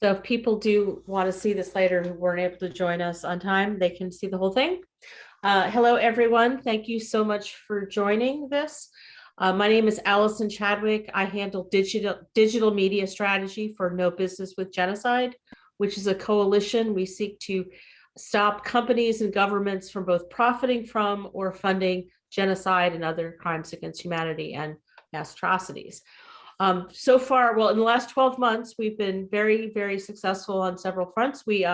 So if people do want to see this later who weren't able to join us on time, they can see the whole thing. Hello, everyone. Thank you so much for joining this. My name is Allison Chadwick. I handle digital media strategy for No Business with Genocide, which is a coalition. We seek to stop companies and governments from both profiting from or funding genocide and other crimes against humanity and mass atrocities. So far, well, in the last 12 months, we've been very, very successful on several fronts. We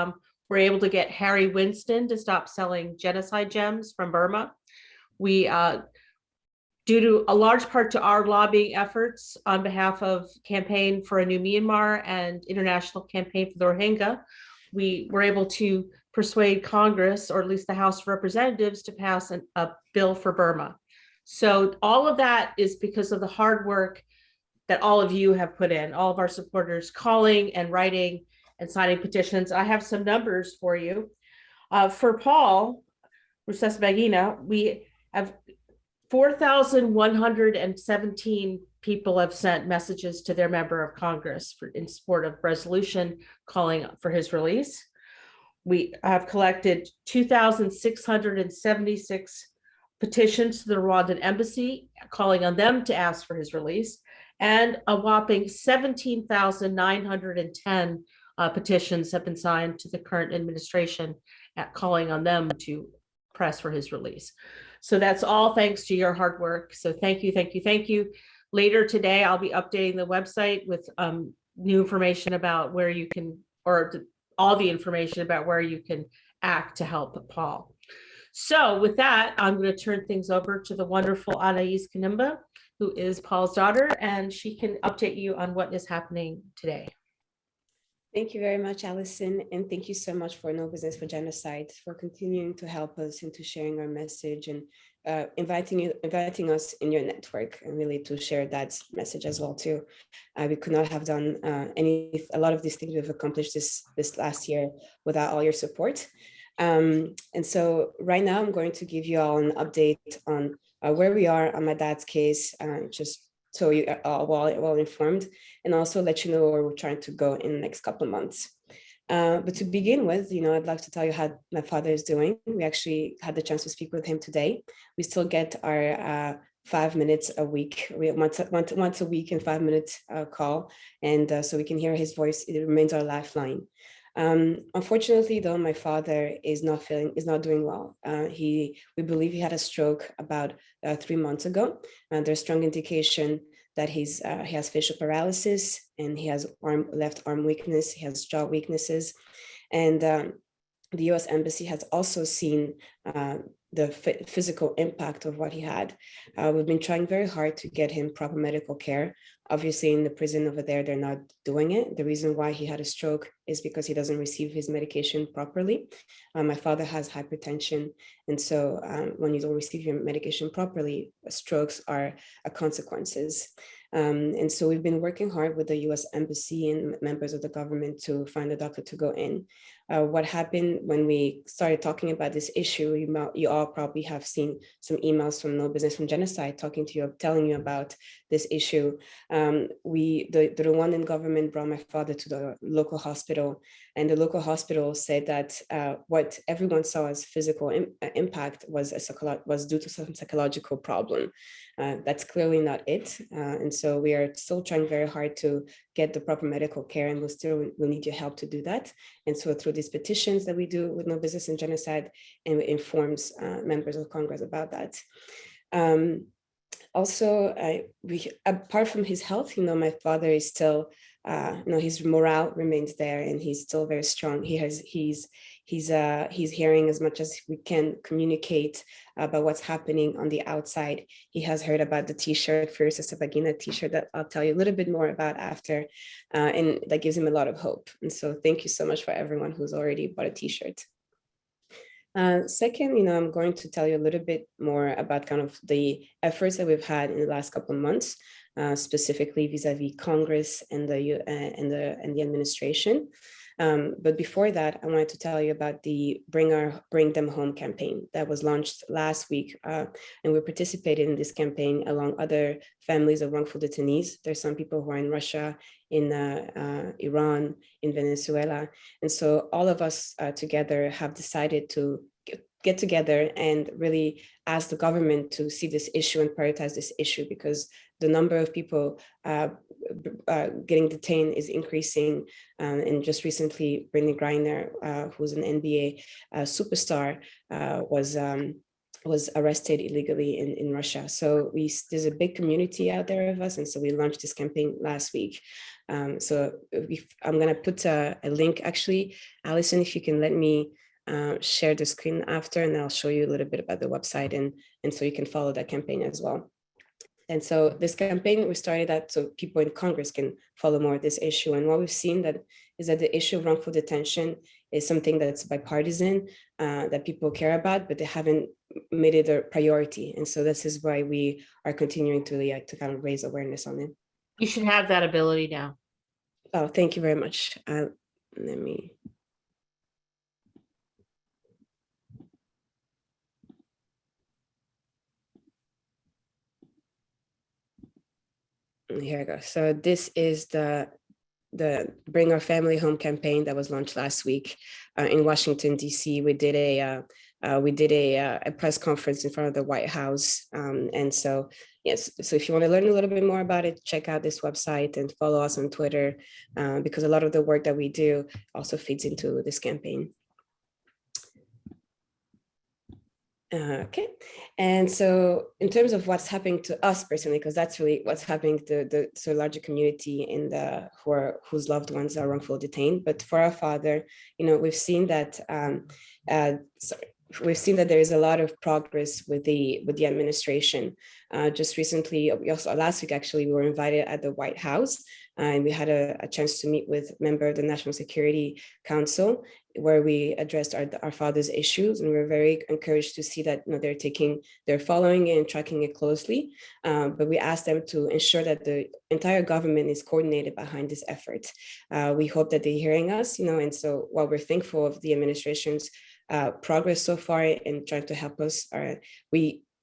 were able to get Harry Winston to stop selling genocide gems from Burma. We, due to a large part to our lobbying efforts on behalf of Campaign for a New Myanmar and International Campaign for the Rohingya, we were able to persuade Congress, or at least the House of Representatives, to pass a bill for Burma. So all of that is because of the hard work that all of you have put in, all of our supporters calling and writing and signing petitions. I have some numbers for you. For Paul Rusesabagina, we have 4,117 people have sent messages to their member of Congress in support of resolution calling for his release. We have collected 2,676 petitions to the Rwandan embassy calling on them to ask for his release, and a whopping 17,910 petitions have been signed to the current administration calling on them to press for his release. So that's all thanks to your hard work. So thank you, thank you, thank you. Later today, I'll be updating the website with new information about where you can, or all the information about where you can act to help Paul. So with that, I'm going to turn things over to the wonderful Anaise Kanimba, who is Paul's daughter, and she can update you on what is happening today. Thank you very much, Allison, and thank you so much for No Business for Genocide for continuing to help us into sharing our message and inviting us in your network, and really to share that message as well too. We could not have done a lot of these things we've accomplished this last year without all your support. And so right now I'm going to give you all an update on where we are on my dad's case, just so you are well informed, and also let you know where we're trying to go in the next couple of months. But to begin with, I'd like to tell you how my father is doing. We actually had the chance to speak with him today. We still get our 5 minutes a week. We once a week and 5 minute call, and so we can hear his voice. It remains our lifeline. Unfortunately, though, my father is not doing well. We believe he had a stroke about 3 months ago. There's strong indication that he has facial paralysis, and he has left arm weakness. He has jaw weaknesses, and the U.S. Embassy has also seen the physical impact of what he had. We've been trying very hard to get him proper medical care. Obviously, in the prison over there, they're not doing it. The reason why he had a stroke is because he doesn't receive his medication properly. My father has hypertension, and so when you don't receive your medication properly, strokes are consequences. And so we've been working hard with the U.S. Embassy and members of the government to find a doctor to go in. What happened when we started talking about this issue, you all probably have seen some emails from No Business from Genocide telling you about this issue. The Rwandan government brought my father to the local hospital, and the local hospital said that what everyone saw as physical impact was due to some psychological problem. That's clearly not it. And so we are still trying very hard to get the proper medical care, and we'll need your help to do that. And so through these petitions that we do with No Business in Genocide, and it informs members of Congress about that. Also, apart from his health, my father is still, his morale remains there, and he's still very strong. He's hearing as much as we can communicate about what's happening on the outside. He has heard about the t-shirt, Paul Rusesabagina t-shirt, that I'll tell you a little bit more about after, and that gives him a lot of hope. And so thank you so much for everyone who's already bought a t-shirt. Second, I'm going to tell you a little bit more about kind of the efforts that we've had in the last couple of months, specifically vis-a-vis Congress and the administration. But before that, I wanted to tell you about the Bring Them Home campaign that was launched last week. And we participated in this campaign along other families of wrongful detainees. There's some people who are in Russia, in Iran, in Venezuela. And so all of us together have decided to get together and really ask the government to see this issue and prioritize this issue, because the number of people getting detained is increasing. And just recently, Brittany Griner, who's an NBA superstar, was arrested illegally in Russia. So there's a big community out there of us. And so we launched this campaign last week. So I'm going to put a link, actually, Alison, if you can let me share the screen after, and I'll show you a little bit about the website, and so you can follow that campaign as well. And so this campaign, we started that so people in Congress can follow more of this issue. And what we've seen is that the issue of wrongful detention is something that's bipartisan, that people care about, but they haven't made it a priority. And so this is why we are continuing to kind of raise awareness on it. You should have that ability now. Oh, thank you very much. Let me. Here I go. So this is the Bring Our Family Home campaign that was launched last week in Washington, D.C. We did a press conference in front of the White House. And so, yes, so if you want to learn a little bit more about it, check out this website and follow us on Twitter, because a lot of the work that we do also feeds into this campaign. Okay, and so in terms of what's happening to us personally, because that's really what's happening to the larger community whose loved ones are wrongfully detained. But for our father, we've seen that there is a lot of progress with the administration. Just recently, last week actually, we were invited at the White House, and we had a chance to meet with a member of the National Security Council, where we addressed our father's issues, and we were very encouraged to see that they're following it and tracking it closely. But we asked them to ensure that the entire government is coordinated behind this effort. We hope that they're hearing us, and so while we're thankful of the administration's progress so far in trying to help us,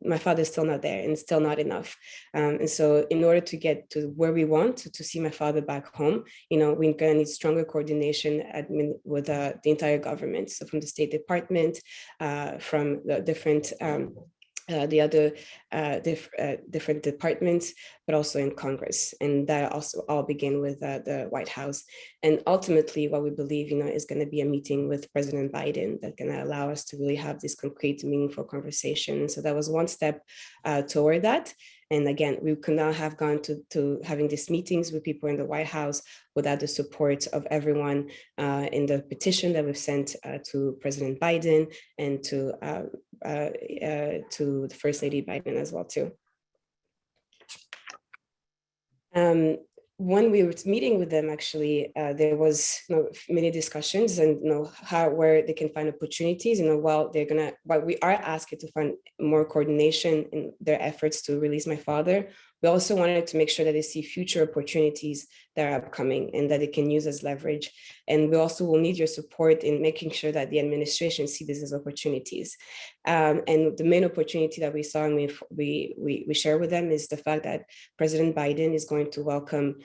my father's still not there, and still not enough. And so in order to get to where we want to see my father back home, we're going to need stronger coordination with the entire government. So from the State Department, from the different different departments, but also in Congress. And that also all begin with the White House. And ultimately, what we believe, is going to be a meeting with President Biden that can allow us to really have this concrete, meaningful conversation. And so that was one step toward that. And again, we could not have gone to having these meetings with people in the White House without the support of everyone in the petition that we've sent to President Biden and to the First Lady Biden as well too. When we were meeting with them, actually, there was many discussions and where they can find opportunities. While we are asking to find more coordination in their efforts to release my father, we also wanted to make sure that they see future opportunities that are upcoming and that they can use as leverage. And we also will need your support in making sure that the administration see this as opportunities. And the main opportunity that we saw and we share with them is the fact that President Biden is going to welcome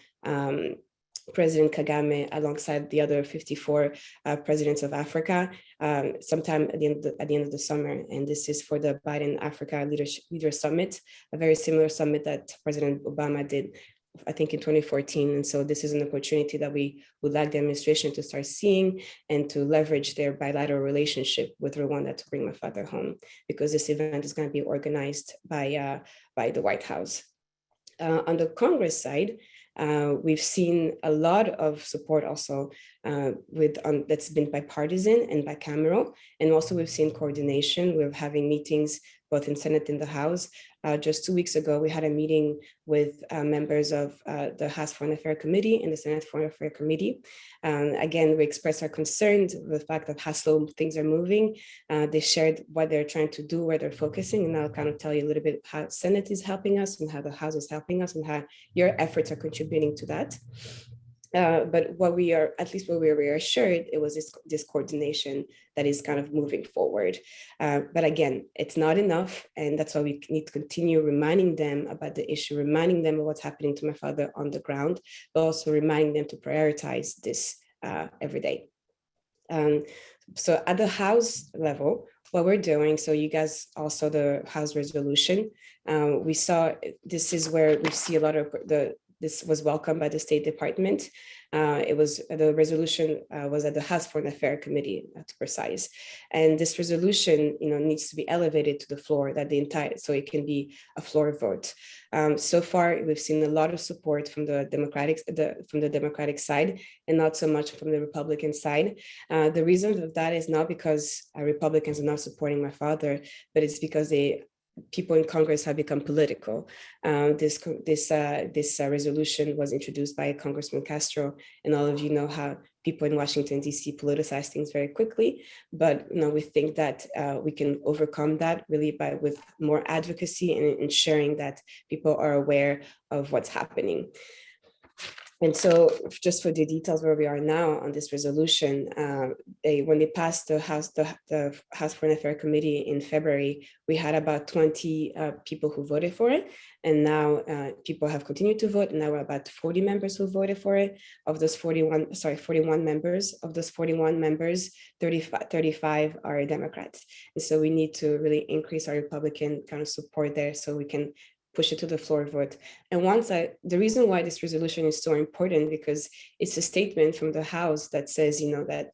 President Kagame alongside the other 54 presidents of Africa sometime at the end of the summer. And this is for the Biden Africa Leader Summit, a very similar summit that President Obama did, I think, in 2014. And so this is an opportunity that we would like the administration to start seeing and to leverage their bilateral relationship with Rwanda to bring my father home, because this event is going to be organized by the White House. On the Congress side, we've seen a lot of support also that's been bipartisan and bicameral, and also we've seen coordination. We're having meetings both in Senate and the House. Just 2 weeks ago, we had a meeting with members of the House Foreign Affairs Committee and the Senate Foreign Affairs Committee. Again, we expressed our concerns with the fact of how slow things are moving. They shared what they're trying to do, where they're focusing, and I'll kind of tell you a little bit how Senate is helping us and how the House is helping us and how your efforts are contributing to that. But what we are, at least what we were assured, it was this coordination that is kind of moving forward. But again, it's not enough. And that's why we need to continue reminding them about the issue, reminding them of what's happening to my father on the ground, but also reminding them to prioritize this every day. So at the House level, what we're doing, so you guys also the House resolution, we saw this is where we see a lot of this was welcomed by the State Department. It was the resolution was at the House Foreign Affairs Committee, to precise, and this resolution, needs to be elevated to the floor, that the entire, so it can be a floor vote. So far, we've seen a lot of support from the Democratic side, and not so much from the Republican side. The reason of that is not because Republicans are not supporting my father, but it's because people in Congress have become political. This resolution was introduced by Congressman Castro, and all of you know how people in Washington, D.C. politicize things very quickly. But we think that we can overcome that really with more advocacy and ensuring that people are aware of what's happening. And so just for the details where we are now on this resolution, when they passed the House Foreign Affairs Committee in February, we had about 20 people who voted for it. And now people have continued to vote. And now we're about 40 members who voted for it. Of those 41 members, 35 are Democrats. And so we need to really increase our Republican kind of support there so we can push it to the floor vote. And the reason why this resolution is so important, because it's a statement from the House that says, that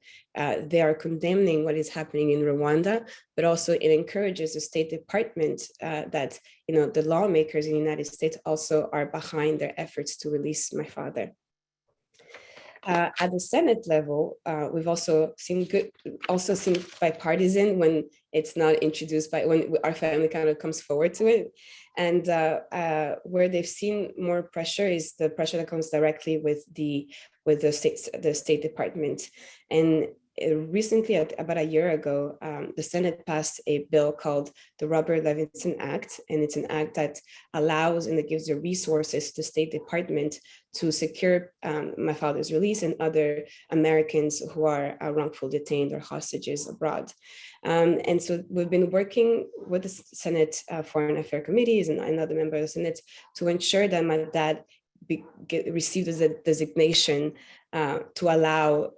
they are condemning what is happening in Rwanda, but also it encourages the State Department that, the lawmakers in the United States also are behind their efforts to release my father. At the Senate level, we've also seen bipartisan when it's not introduced when our family kind of comes forward to it. And where they've seen more pressure is the pressure that comes directly with the State Department. And recently, about a year ago, the Senate passed a bill called the Robert Levinson Act, and it's an act that allows and it gives the resources to the State Department to secure my father's release and other Americans who are wrongfully detained or hostages abroad. And so we've been working with the Senate Foreign Affairs Committees and another member of the Senate to ensure that my dad received a designation to allow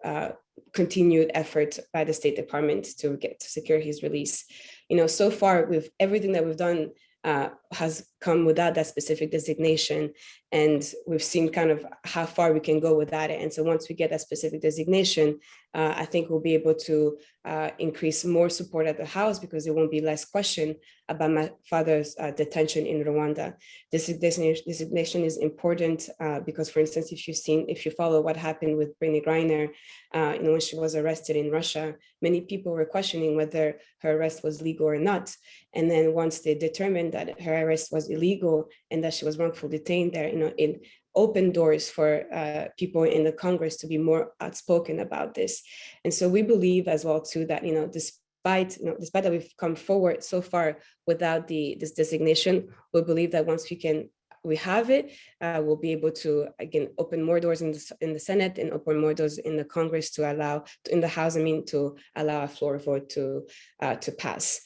continued effort by the State Department to secure his release. So far with everything that we've done has come without that specific designation, and we've seen kind of how far we can go without it. And so once we get that specific designation, I think we'll be able to increase more support at the House, because there won't be less question about my father's detention in Rwanda. This designation is important because, for instance, if you follow what happened with Brittany Griner, when she was arrested in Russia, many people were questioning whether her arrest was legal or not. And then once they determined that her arrest was illegal and that she was wrongfully detained there, it opened doors for people in the Congress to be more outspoken about this. And so we believe as well too that, despite that we've come forward so far without this designation, we believe that once we have it, we'll be able to, again, open more doors in the Senate and open more doors in the Congress in the House, to allow a floor vote to pass.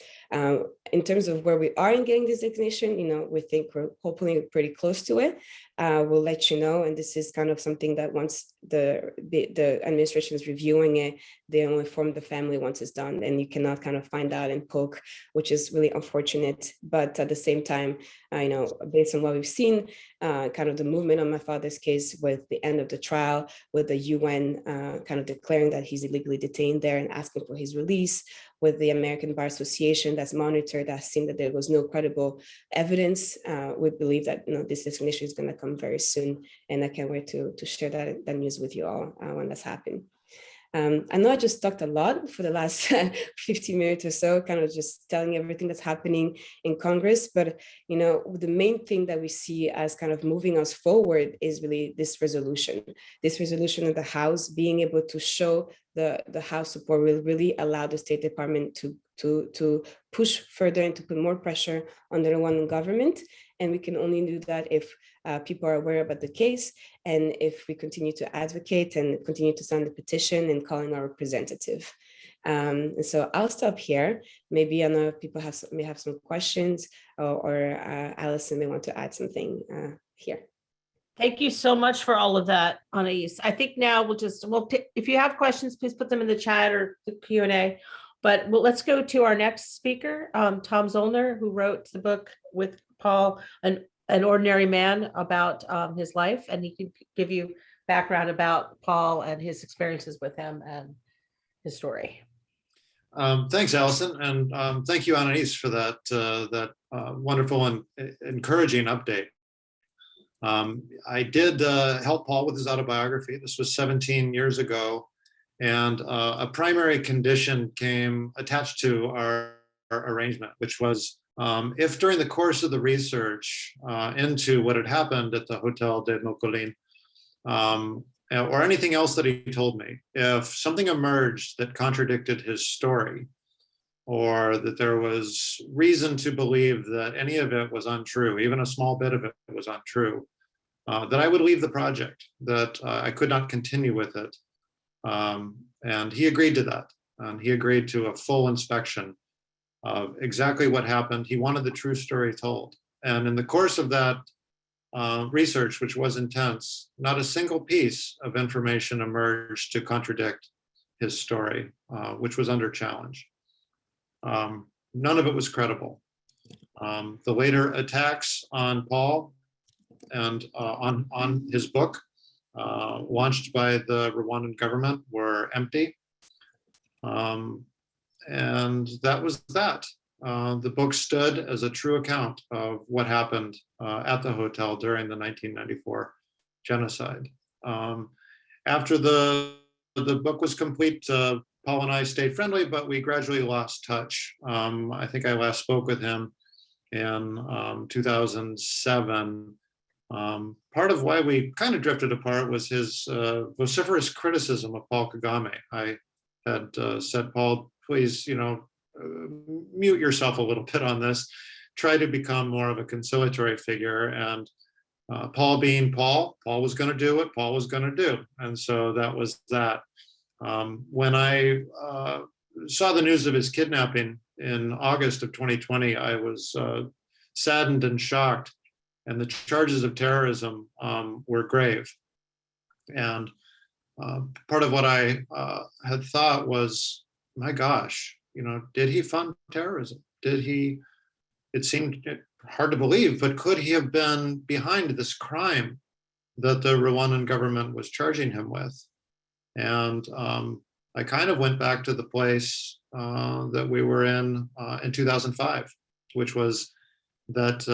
In terms of where we are in getting this designation, we think we're hopefully pretty close to it. We'll let you know. And this is kind of something that once the administration is reviewing it, they'll inform the family once it's done. And you cannot kind of find out and poke, which is really unfortunate. But at the same time, based on what we've seen, kind of the movement on my father's case with the end of the trial, with the UN kind of declaring that he's illegally detained there and asking for his release, with the American Bar Association that's monitored, that's seen that there was no credible evidence. We believe that this designation is going to come very soon, and I can't wait to share that news with you all when that's happened. I know I just talked a lot for the last 15 minutes or so, kind of just telling everything that's happening in Congress. But, the main thing that we see as kind of moving us forward is really this resolution of the House being able to show the House support will really allow the State Department to to push further and to put more pressure on the Rwandan government. And we can only do that if people are aware about the case, and if we continue to advocate and continue to sign the petition and call in our representative. So I'll stop here. Maybe I know if people may have some questions, or Allison may want to add something here. Thank you so much for all of that, Anaise. I think now if you have questions, please put them in the chat or the Q&A. But let's go to our next speaker, Tom Zoellner, who wrote the book with Paul, An Ordinary Man, about his life, and he can give you background about Paul and his experiences with him and his story. Thanks, Allison, and thank you, Anaise, for that wonderful and encouraging update. I did help Paul with his autobiography. This was 17 years ago, and a primary condition came attached to our arrangement, which was if during the course of the research into what had happened at the Hotel de Mocolin, or anything else that he told me, if something emerged that contradicted his story, or that there was reason to believe that any of it was untrue, even a small bit of it was untrue, that I would leave the project, that I could not continue with it. And he agreed to that. And he agreed to a full inspection of exactly what happened. He wanted the true story told. And in the course of that research, which was intense, not a single piece of information emerged to contradict his story, which was under challenge. None of it was credible. The later attacks on Paul and on his book, launched by the Rwandan government, were empty. And that was that. The book stood as a true account of what happened at the hotel during the 1994 genocide. After the book was complete, Paul and I stayed friendly, but we gradually lost touch. I think I last spoke with him in 2007. Part of why we kind of drifted apart was his vociferous criticism of Paul Kagame. I had said, Paul, please, mute yourself a little bit on this. Try to become more of a conciliatory figure. And Paul being Paul was going to do what Paul was going to do. And so that was that. When I saw the news of his kidnapping in August of 2020, I was saddened and shocked. And the charges of terrorism were grave. And part of what I had thought was, my gosh, did he fund terrorism? Did he? It seemed hard to believe, but could he have been behind this crime that the Rwandan government was charging him with? And I kind of went back to the place that we were in 2005, which was that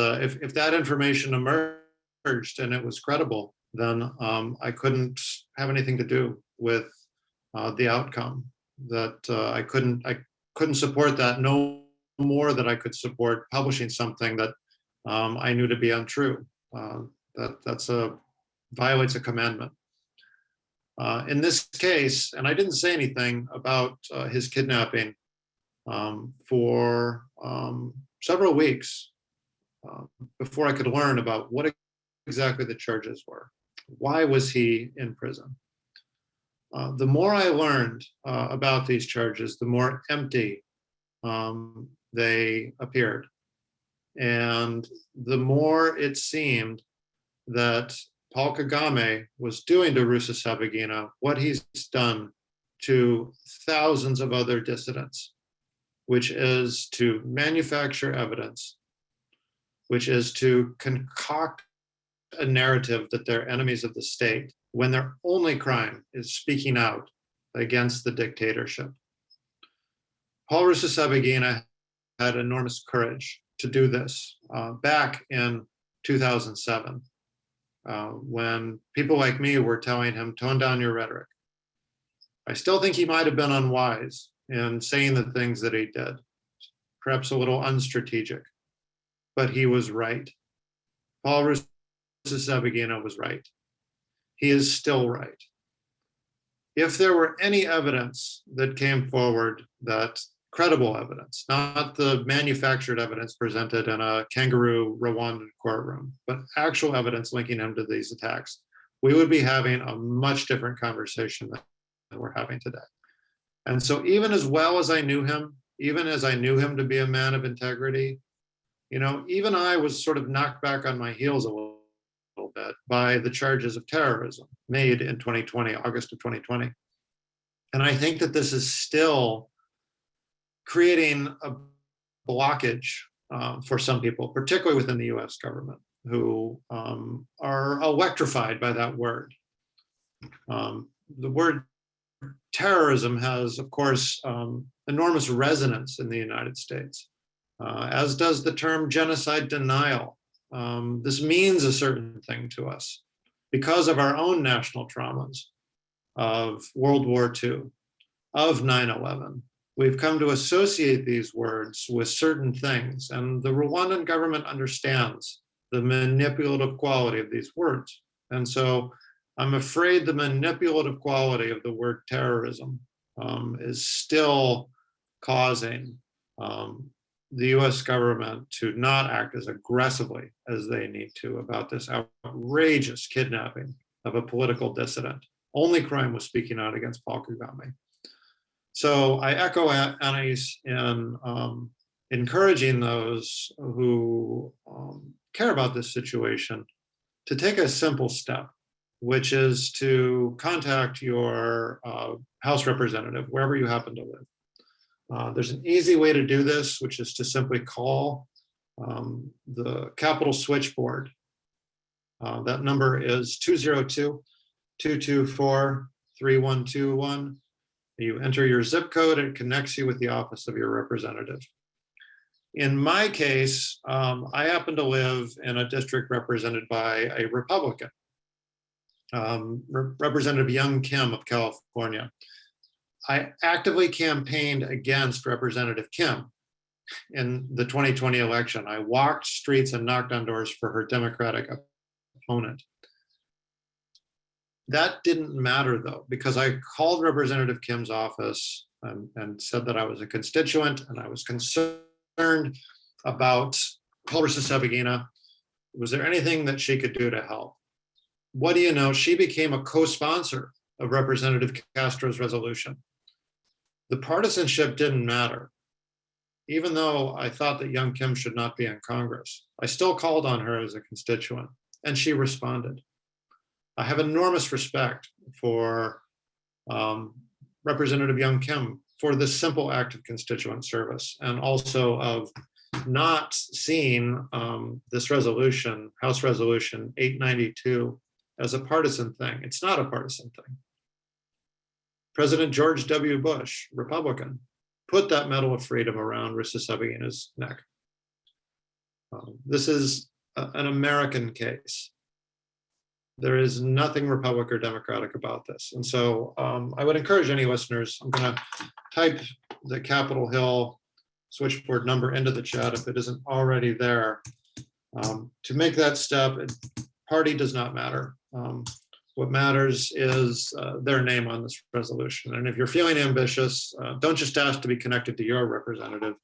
if that information emerged and it was credible, then I couldn't have anything to do with the outcome. That I couldn't support that, no more than I could support publishing something that I knew to be untrue. That's violates a commandment. In this case, and I didn't say anything about his kidnapping for several weeks before I could learn about what exactly the charges were. Why was he in prison? The more I learned about these charges, the more empty they appeared. And the more it seemed that Paul Kagame was doing to Rusesabagina what he's done to thousands of other dissidents, which is to manufacture evidence, which is to concoct a narrative that they're enemies of the state when their only crime is speaking out against the dictatorship. Paul Rusesabagina had enormous courage to do this back in 2007, when people like me were telling him, tone down your rhetoric. I still think he might have been unwise in saying the things that he did, perhaps a little unstrategic, but he was right. Paul Rusesabagina was right. He is still right. If there were any evidence that came forward that credible evidence, not the manufactured evidence presented in a kangaroo Rwandan courtroom, but actual evidence linking him to these attacks, we would be having a much different conversation than we're having today. And so even as well as I knew him, even as I knew him to be a man of integrity, even I was sort of knocked back on my heels a little bit by the charges of terrorism made in 2020, August of 2020. And I think that this is still creating a blockage for some people, particularly within the US government, who are electrified by that word. The word terrorism has, of course, enormous resonance in the United States, as does the term genocide denial. This means a certain thing to us because of our own national traumas of World War II, of 9/11. We've come to associate these words with certain things, and the Rwandan government understands the manipulative quality of these words. And so I'm afraid the manipulative quality of the word terrorism is still causing the US government to not act as aggressively as they need to about this outrageous kidnapping of a political dissident. Only crime was speaking out against Paul Kagame. So I echo Anaise in encouraging those who care about this situation to take a simple step, which is to contact your House representative, wherever you happen to live. There's an easy way to do this, which is to simply call the Capitol switchboard. That number is 202-224-3121. You enter your zip code, it connects you with the office of your representative. In my case, I happen to live in a district represented by a Republican, Representative Young Kim of California. I actively campaigned against Representative Kim in the 2020 election. I walked streets and knocked on doors for her Democratic opponent. That didn't matter though, because I called Representative Kim's office and said that I was a constituent and I was concerned about Paul Rusesabagina. Was there anything that she could do to help? What do you know? She became a co-sponsor of Representative Castro's resolution. The partisanship didn't matter. Even though I thought that Young Kim should not be in Congress, I still called on her as a constituent and she responded. I have enormous respect for Representative Young Kim for this simple act of constituent service, and also of not seeing this resolution, House Resolution 892, as a partisan thing. It's not a partisan thing. President George W. Bush, Republican, put that Medal of Freedom around Rusesabagina's neck. This is an American case. There is nothing Republican or Democratic about this. And so I would encourage any listeners, I'm going to type the Capitol Hill switchboard number into the chat if it isn't already there, to make that step. Party does not matter. What matters is their name on this resolution. And if you're feeling ambitious, don't just ask to be connected to your representative.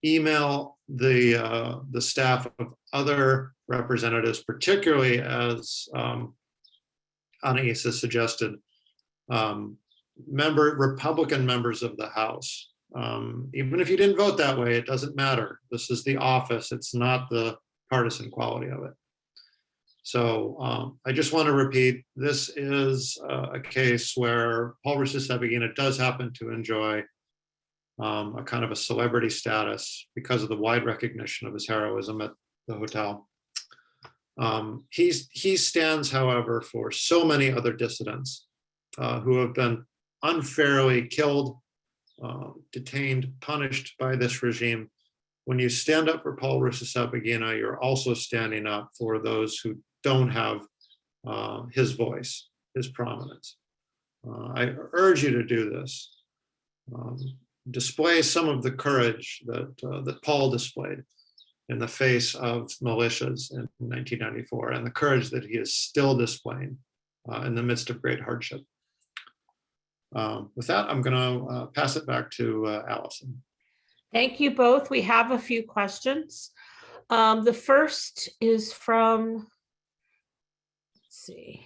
Email the staff of other representatives, particularly as Anaise has suggested, Republican members of the House. Even if you didn't vote that way, it doesn't matter. This is the office. It's not the partisan quality of it. So I just want to repeat, this is a case where Paul Rusesabagina does happen to enjoy a kind of a celebrity status because of the wide recognition of his heroism at the hotel. He stands, however, for so many other dissidents who have been unfairly killed, detained, punished by this regime. When you stand up for Paul Rusesabagina, you're also standing up for those who don't have his voice, his prominence. I urge you to do this. Display some of the courage that Paul displayed in the face of militias in 1994, and the courage that he is still displaying in the midst of great hardship. With that, I'm going to pass it back to Allison. Thank you both. We have a few questions. The first is from, let's see,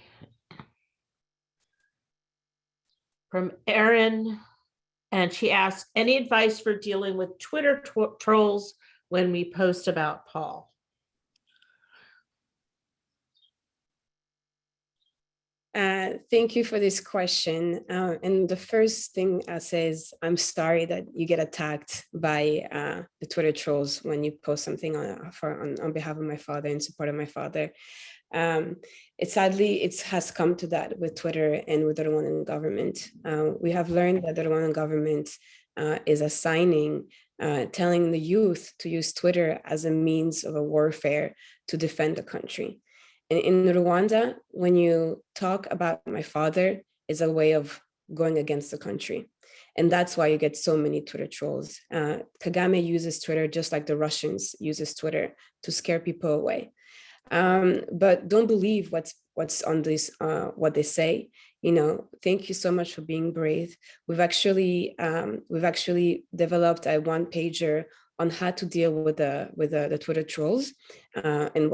from Erin, and she asks, any advice for dealing with Twitter trolls when we post about Paul? Thank you for this question. And the first thing I say is, I'm sorry that you get attacked by the Twitter trolls when you post something on behalf of my father, in support of my father. It has come to that with Twitter and with the Rwandan government. We have learned that the Rwandan government is assigning, telling the youth to use Twitter as a means of a warfare to defend the country. In Rwanda, when you talk about my father, is a way of going against the country. And that's why you get so many Twitter trolls. Kagame uses Twitter just like the Russians uses Twitter to scare people away. But don't believe what's on this, what they say. Thank you so much for being brave. We've actually developed a one-pager on how to deal with the Twitter trolls, and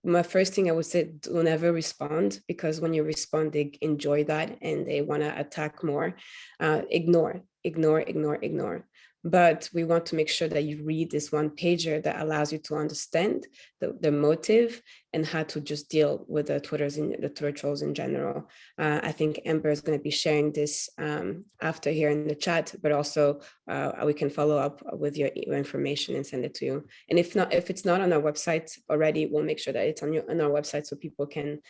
my first thing I would say, do never respond, because when you respond, they enjoy that and they want to attack more. Ignore. But we want to make sure that you read this one pager that allows you to understand the motive and how to just deal with the Twitter trolls in general. I think Amber is going to be sharing this after here in the chat, but also we can follow up with your information and send it to you. And if it's not on our website already, we'll make sure that it's on our website so people can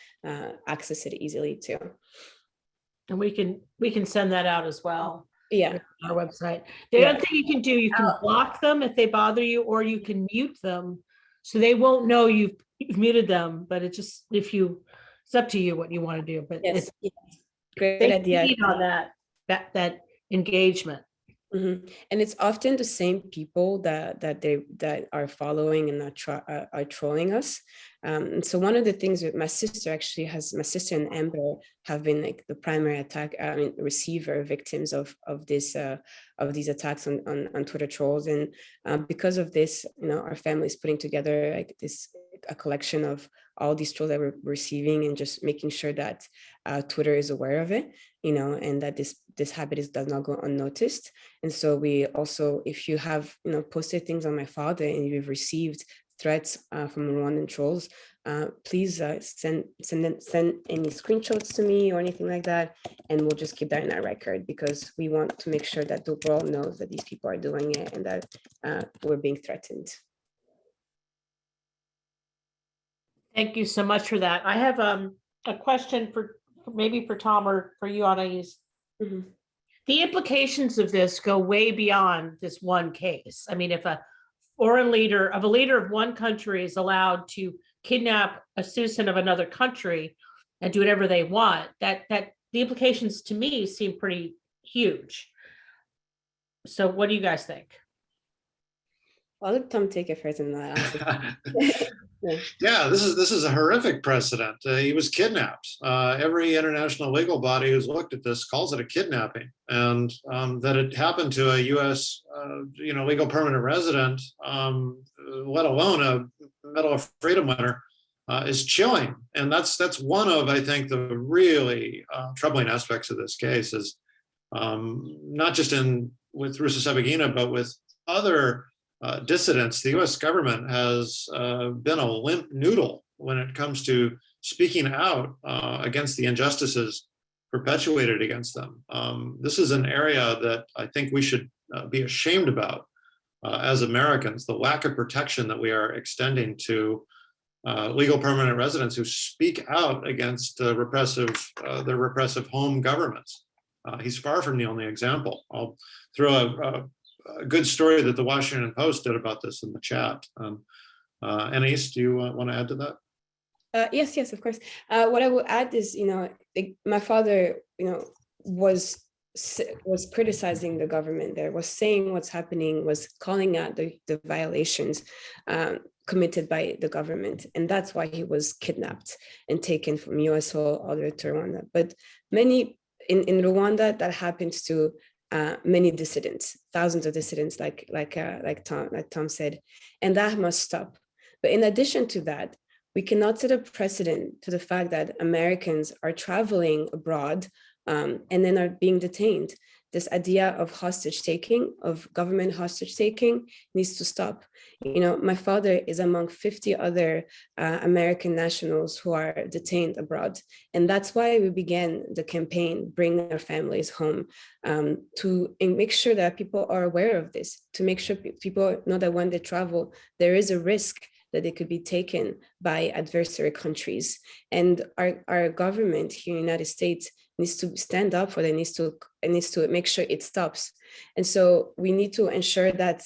access it easily too. And we can send that out as well. Yeah, on our website. The other thing you can do, you can block them if they bother you, or you can mute them so they won't know you've muted them. But it's up to you what you want to do. But yes, great they idea feed on that engagement. Mm-hmm. And it's often the same people that are following and are trolling us. And so one of the things that my sister and Amber have been like the primary receiver victims of these attacks on Twitter trolls. And because of this, our family is putting together like a collection of all these trolls that we're receiving, and just making sure that Twitter is aware of it, and that this habit does not go unnoticed. And so we also, if you have, posted things on my father and you've received threats from Rwandan trolls, please send any screenshots to me or anything like that, and we'll just keep that in our record, because we want to make sure that the world knows that these people are doing it and that we're being threatened. Thank you so much for that. I have a question maybe for Tom or for you, Anaise. Mm-hmm. The implications of this go way beyond this one case. I mean, if a leader of one country is allowed to kidnap a citizen of another country and do whatever they want, that the implications to me seem pretty huge. So what do you guys think? I'll let Tom take it first, and I'll Yeah, this is a horrific precedent. He was kidnapped. Every international legal body who's looked at this calls it a kidnapping, and that it happened to a U.S. Legal permanent resident, let alone a Medal of Freedom winner, is chilling. And that's one of, I think, the really troubling aspects of this case is not just with Rusesabagina, but with other dissidents. The U.S. government has been a limp noodle when it comes to speaking out against the injustices perpetuated against them. This is an area that I think we should be ashamed about as Americans, the lack of protection that we are extending to legal permanent residents who speak out against their repressive home governments. He's far from the only example. I'll throw a good story that the Washington Post did about this in the chat. Anaise, do you want to add to that? Yes, of course. What I will add is, my father, was criticizing the government there, was saying what's happening, was calling out the violations committed by the government. And that's why he was kidnapped and taken from US all the way to Rwanda. But many in Rwanda, that happens to many dissidents, thousands of dissidents, like Tom said, and that must stop. But in addition to that, we cannot set a precedent to the fact that Americans are traveling abroad and then are being detained. This idea of hostage taking, of government hostage taking, needs to stop. You know, my father is among 50 other American nationals who are detained abroad. And that's why we began the campaign, Bring Our Families Home, to make sure that people are aware of this, to make sure people know that when they travel, there is a risk that they could be taken by adversary countries. And our government here in the United States needs to stand up for that, needs to make sure it stops. And so we need to ensure that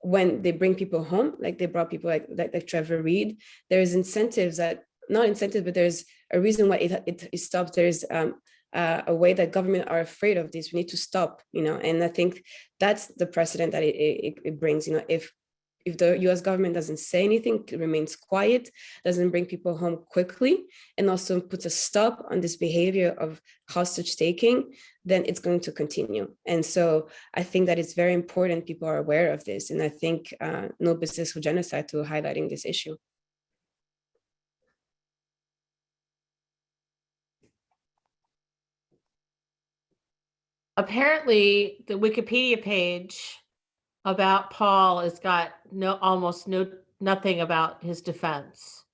when they bring people home, like they brought people like Trevor Reed, there's incentives that, not incentives, but there's a reason why it stops. There's a way that government are afraid of this. We need to stop, you know, and I think that's the precedent that it brings. You know, if the US government doesn't say anything, remains quiet, doesn't bring people home quickly, and also puts a stop on this behavior of hostage taking, then it's going to continue. And so I think that it's very important people are aware of this. And I think No Business for Genocide to highlighting this issue. Apparently, the Wikipedia page about Paul has got nothing about his defense.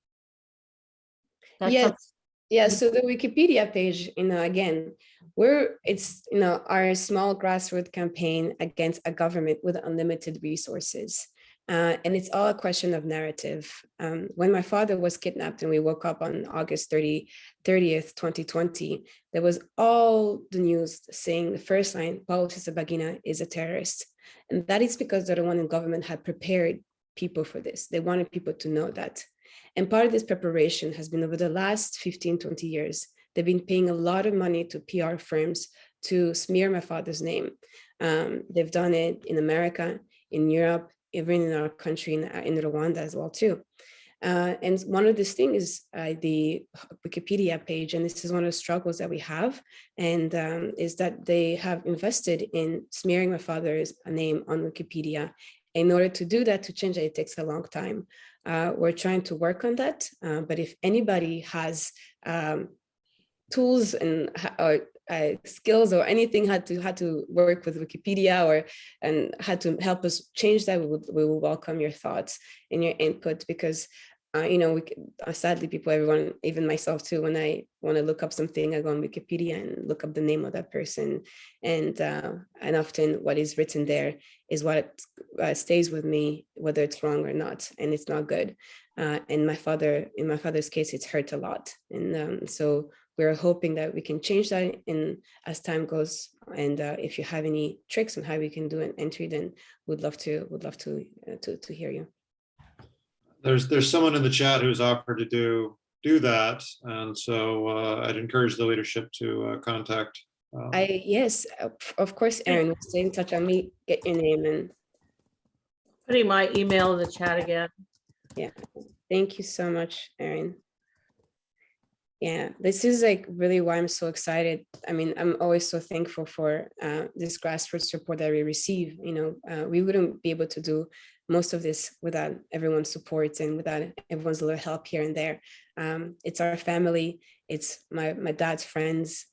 Yes. Yeah, so the Wikipedia page, you know, again, it's, you know, our small grassroots campaign against a government with unlimited resources. And it's all a question of narrative. When my father was kidnapped and we woke up on August 30th, 2020, there was all the news saying the first line, Paul Rusesabagina is a terrorist. And that is because the Rwandan government had prepared people for this. They wanted people to know that. And part of this preparation has been over the last 15, 20 years. They've been paying a lot of money to PR firms to smear my father's name. They've done it in America, in Europe, even in our country, in Rwanda as well too. And one of these things is the Wikipedia page, and this is one of the struggles that we have, and is that they have invested in smearing my father's name on Wikipedia. In order to do that, to change it takes a long time. We're trying to work on that, but if anybody has tools and skills or anything had to work with Wikipedia and had to help us change that, we will welcome your thoughts and your input, because you know, sadly everyone, even myself too, when I want to look up something, I go on Wikipedia and look up the name of that person, and often what is written there is what stays with me, whether it's wrong or not, and it's not good. And in my father's case, it's hurt a lot, and so we're hoping that we can change that in as time goes. And if you have any tricks on how we can do an entry, then would love to hear you. There's someone in the chat who's offered to do that, and so I'd encourage the leadership to contact. Yes, of course, Aaron. We'll stay in touch. Let me get your name and putting my email in the chat again. Yeah, thank you so much, Aaron. Yeah, this is like really why I'm so excited. I mean, I'm always so thankful for this grassroots support that we receive. You know, we wouldn't be able to do most of this without everyone's support and without everyone's little help here and there. It's our family. It's my dad's friends,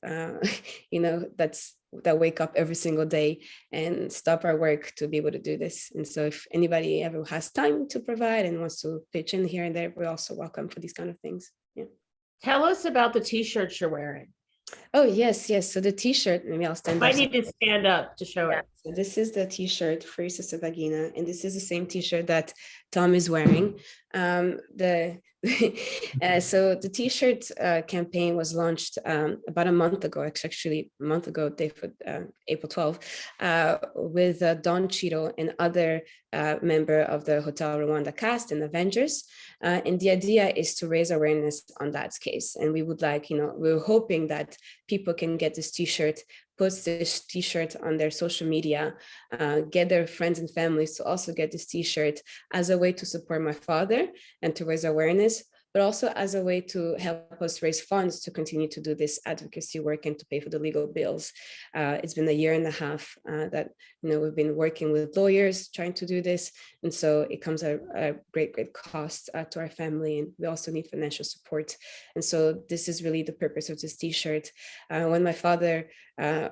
you know, that wake up every single day and stop our work to be able to do this. And so if anybody ever has time to provide and wants to pitch in here and there, we're also welcome for these kind of things. Yeah. Tell us about the t-shirts you're wearing. Oh, yes. So the t-shirt, maybe I'll stand up. I need to stand up to show it. So this is the t-shirt for Rusesabagina, and this is the same t-shirt that Tom is wearing. So the t-shirt campaign was launched about a month ago, actually a month ago, April 12th, with Don Cheadle and other member of the Hotel Rwanda cast and Avengers. And the idea is to raise awareness on that case. And we would like, you know, we're hoping that people can get this t-shirt, post this t-shirt on their social media, get their friends and families to also get this t-shirt as a way to support my father and to raise awareness, but also as a way to help us raise funds to continue to do this advocacy work and to pay for the legal bills. It's been a year and a half that we've been working with lawyers trying to do this, and so it comes at a great cost to our family, and we also need financial support. And so this is really the purpose of this T-shirt. When my father,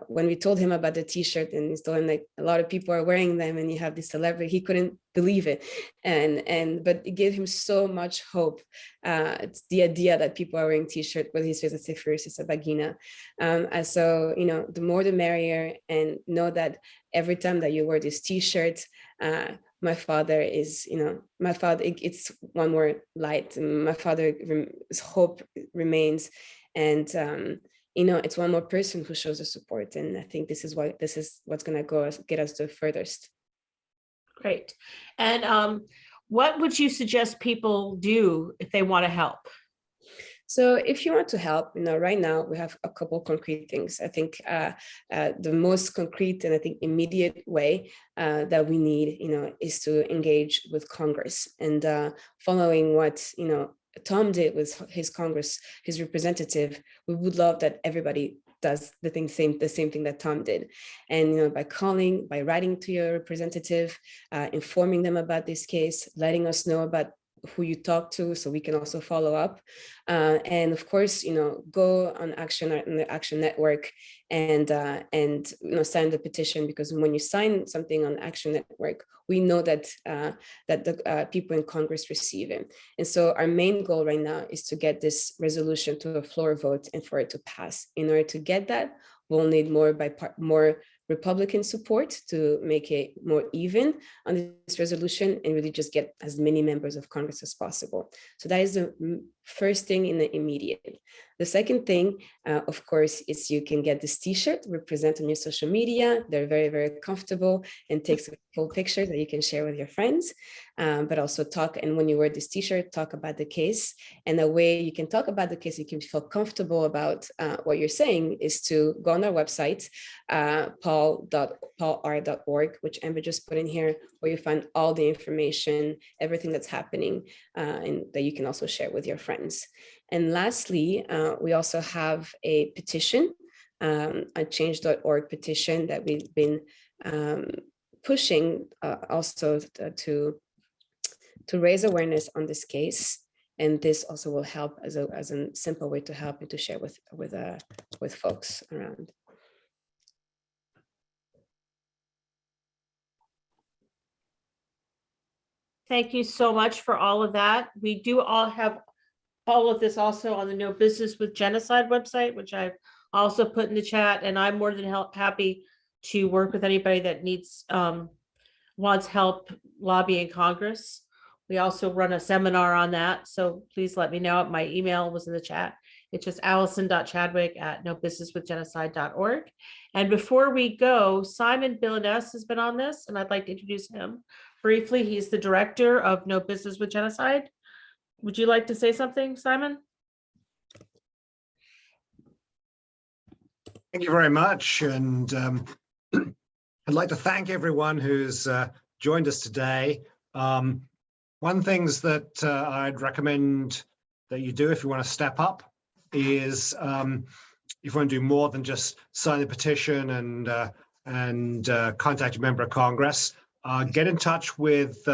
when we told him about the T-shirt, and he's told him like a lot of people are wearing them, and you have this celebrity, he couldn't believe it, but it gave him so much hope. It's the idea that people are wearing T-shirt with his face, let's say, Paul Rusesabagina. And so the more the merrier, and know that every time that you wear this T-shirt, my father is, it's one more light. My father's hope remains, and it's one more person who shows the support. And I think this is what's going to get us the furthest. Great. And what would you suggest people do if they want to help? So if you want to help, right now we have a couple concrete things. I think the most concrete and I think immediate way that we need, is to engage with Congress, and following what, Tom did with his representative. We would love that everybody does the same thing that Tom did. And by calling, by writing to your representative, informing them about this case, letting us know about who you talk to so we can also follow up. And of course, go on the Action Network and sign the petition, because when you sign something on Action Network, we know that the people in Congress receive it. And so our main goal right now is to get this resolution to a floor vote and for it to pass. In order to get that, we'll need more Republican support to make it more even on this resolution, and really just get as many members of Congress as possible. So that is the first thing in the immediate. The second thing, of course, is you can get this T-shirt, represent on your social media. They're very, very comfortable and takes a full picture that you can share with your friends, but also talk. And when you wear this T-shirt, talk about the case. And the way you can talk about the case, you can feel comfortable about what you're saying, is to go on our website, paulr.org, which Amber just put in here, where you find all the information, everything that's happening, and that you can also share with your friends. And lastly, we also have a petition, a change.org petition that we've been pushing also to raise awareness on this case. And this also will help as a simple way to help and to share with folks around. Thank you so much for all of that. We do all have all of this also on the No Business with Genocide website, which I've also put in the chat, and I'm more than happy to work with anybody that wants help lobbying Congress. We also run a seminar on that, so please let me know. My email was in the chat. It's just allison.chadwick@nobusinesswithgenocide.org. And before we go, Simon Billiness has been on this, and I'd like to introduce him briefly. He's the director of No Business with Genocide. Would you like to say something, Simon? Thank you very much. And I'd like to thank everyone who's joined us today. One things that I'd recommend that you do if you want to step up is if you want to do more than just sign the petition and contact a member of Congress, get in touch with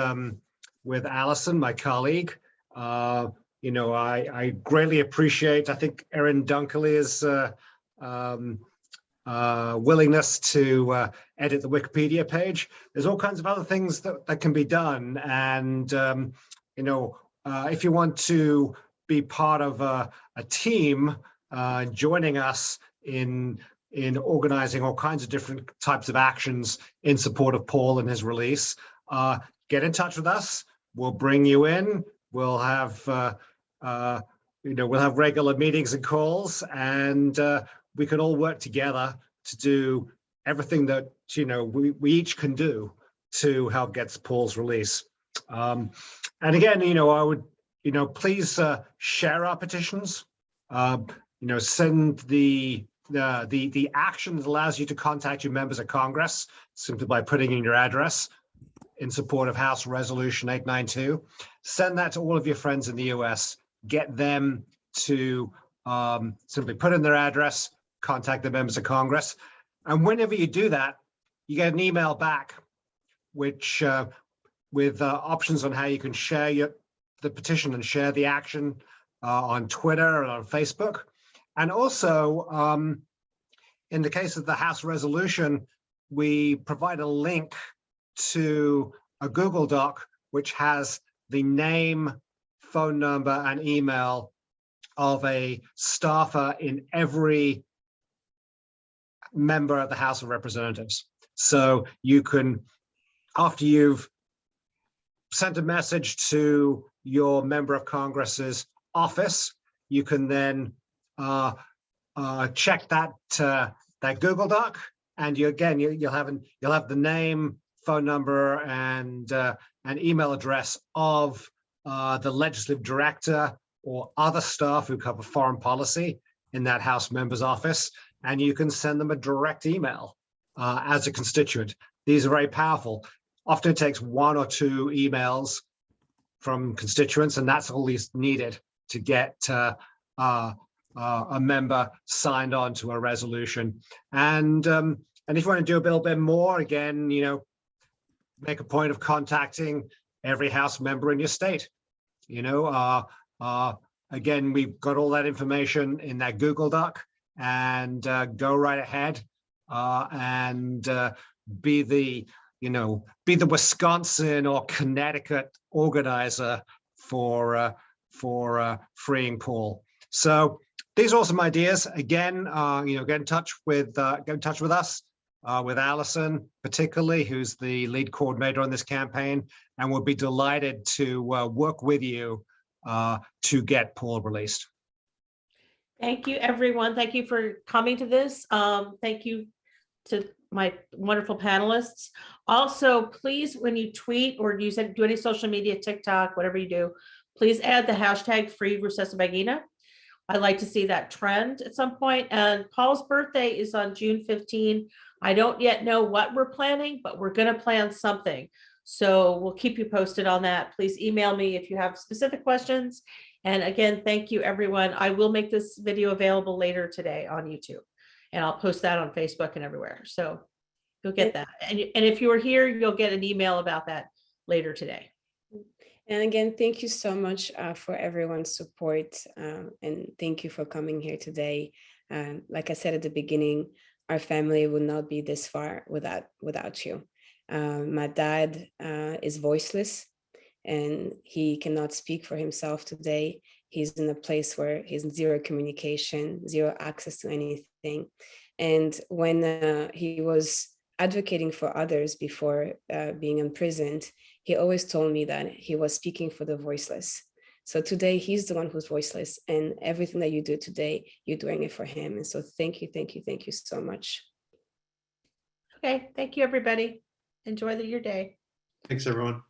Allison, my colleague. I greatly appreciate, I think, Erin Dunkley's willingness to edit the Wikipedia page. There's all kinds of other things that can be done. And, if you want to be part of a team joining us in organizing all kinds of different types of actions in support of Paul and his release, get in touch with us. We'll bring you in. We'll have regular meetings and calls, and we can all work together to do everything that we each can do to help get Paul's release. And again, I would please share our petitions. Send the action that allows you to contact your members of Congress simply by putting in your address in support of House Resolution 892. Send that to all of your friends in the US. get them to simply put in their address, contact the members of Congress. And whenever you do that, you get an email back, which with options on how you can share the petition and share the action on Twitter and on Facebook. And also, in the case of the House resolution, we provide a link to a Google Doc, which has the name, phone number, and email of a staffer in every member of the House of Representatives. So you can, after you've sent a message to your member of Congress's office, you can then check that Google Doc, and you'll have the name, phone number, and an email address of the legislative director or other staff who cover foreign policy in that House member's office, and you can send them a direct email as a constituent. These are very powerful. Often it takes 1 or 2 emails from constituents, and that's all is needed to get a member signed on to a resolution. And if you want to do a little bit more, again, make a point of contacting every House member in your state. Again, we've got all that information in that Google Doc, and go right ahead and be the Wisconsin or Connecticut organizer for freeing Paul. So these are some ideas. Again, get in touch with us, with Allison particularly, who's the lead coordinator on this campaign, and we'll be delighted to work with you to get Paul released. Thank you, everyone. Thank you for coming to this. Thank you to my wonderful panelists. Also, please, when you tweet or do any social media, TikTok, whatever you do, please add the hashtag Free Rusesabagina. I'd like to see that trend at some point. And Paul's birthday is on June 15. I don't yet know what we're planning, but we're going to plan something. So we'll keep you posted on that. Please email me if you have specific questions. And again, thank you, everyone. I will make this video available later today on YouTube, and I'll post that on Facebook and everywhere. So you'll get that. And if you are here, you'll get an email about that later today. And again, thank you so much for everyone's support, and thank you for coming here today. Like I said at the beginning, our family would not be this far without you. My dad is voiceless, and he cannot speak for himself today. He's in a place where he's zero communication, zero access to anything. And when he was advocating for others before being imprisoned, he always told me that he was speaking for the voiceless. So today he's the one who's voiceless, and everything that you do today, you're doing it for him. And so thank you so much. Okay, thank you, everybody. Enjoy your day. Thanks, everyone.